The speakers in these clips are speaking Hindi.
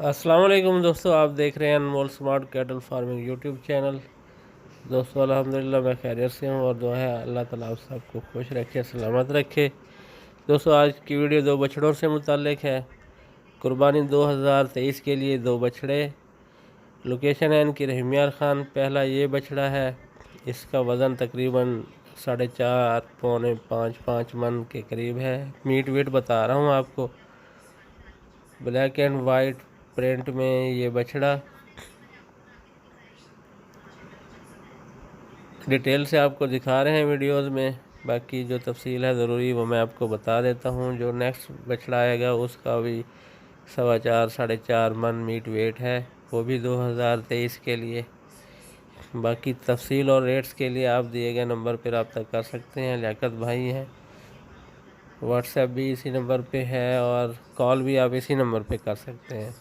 अस्सलाम वालेकुम दोस्तों, आप देख रहे हैं Anmol smart cattle farming YouTube channel. दोस्तों अल्हम्दुलिल्लाह मैं खैरियत से हूँ और दुआ है अल्लाह ताला आप सबको खुश रखे, सलामत रखे। दोस्तों आज की वीडियो दो बछड़ों से मुताल्लिक है। कुर्बानी 2023 के लिए दो बछड़े। लोकेशन है इनकी रहमियार खान। पहला ये बछड़ा है, इसका वज़न तकरीबन 4.5 पौने 5 मन के करीब है। मीट वेट बता रहा हूँ आपको। ब्लैक एंड वाइट प्रिंट में ये बछड़ा। डिटेल से आपको दिखा रहे हैं वीडियोस में। बाकी जो तफसील है ज़रूरी वो मैं आपको बता देता हूँ। जो नेक्स्ट बछड़ा आएगा उसका भी 4.25 4.5 मन मीट वेट है, वो भी 2023 के लिए। बाकी तफसील और रेट्स के लिए आप दिए गए नंबर पर रब्ता कर सकते हैं। लियाकत भाई हैं। व्हाट्सएप भी इसी नंबर पे है और कॉल भी आप इसी नंबर पे कर सकते हैं।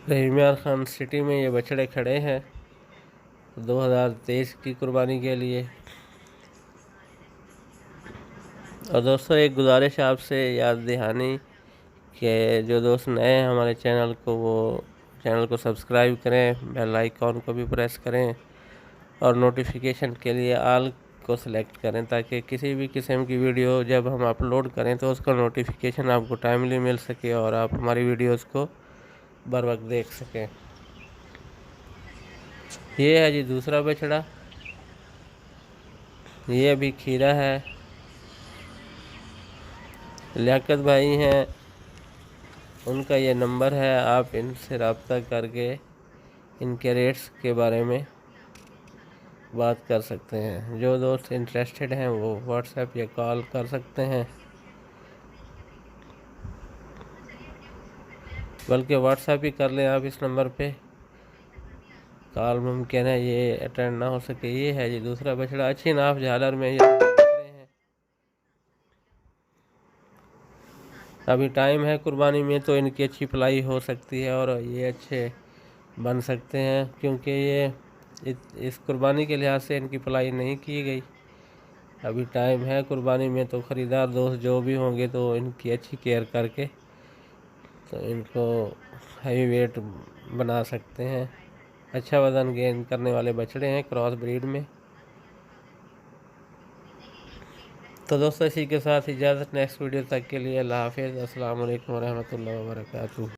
रहीमियार खान सिटी में ये बछड़े खड़े हैं 2023 की कुर्बानी के लिए। और दोस्तों एक गुजारिश आपसे याद दहानी कि जो दोस्त नए हैं हमारे चैनल को, वो चैनल को सब्सक्राइब करें, बेल आइकॉन को भी प्रेस करें और नोटिफिकेशन के लिए आल को सिलेक्ट करें, ताकि किसी भी किस्म की वीडियो जब हम अपलोड करें तो उसका नोटिफिकेशन आपको टाइमली मिल सके और आप हमारी वीडियोस को बर वक्त देख सकें। ये है जी दूसरा बछड़ा। ये अभी खीरा है। लियाकत भाई हैं, उनका ये नंबर है, आप इनसे रब्ता करके इनके रेट्स के बारे में बात कर सकते हैं। जो दोस्त इंटरेस्टेड हैं वो व्हाट्सएप या कॉल कर सकते हैं, बल्कि व्हाट्सएप ही कर लें आप इस नंबर पे। कॉल मुमकिन है ये अटेंड ना हो सके। ये है जी दूसरा बछड़ा। अच्छी नाफ झालर में ये बछड़े हैं। अभी टाइम है कुर्बानी में, तो इनकी अच्छी पलाई हो सकती है और ये अच्छे बन सकते हैं, क्योंकि ये इस कुर्बानी के लिहाज से इनकी पलाई नहीं की गई। अभी टाइम है कुर्बानी में, तो ख़रीदार दोस्त जो भी होंगे तो इनकी अच्छी केयर करके तो इनको हैवी वेट बना सकते हैं। अच्छा वज़न गेन करने वाले बछड़े हैं क्रॉस ब्रीड में। तो दोस्तों इसी के साथ इजाज़त। नेक्स्ट वीडियो तक के लिए अल्लाह हाफ़िज़। अस्सलाम वालेकुम रहमतुल्लाहि व बरकातुहू।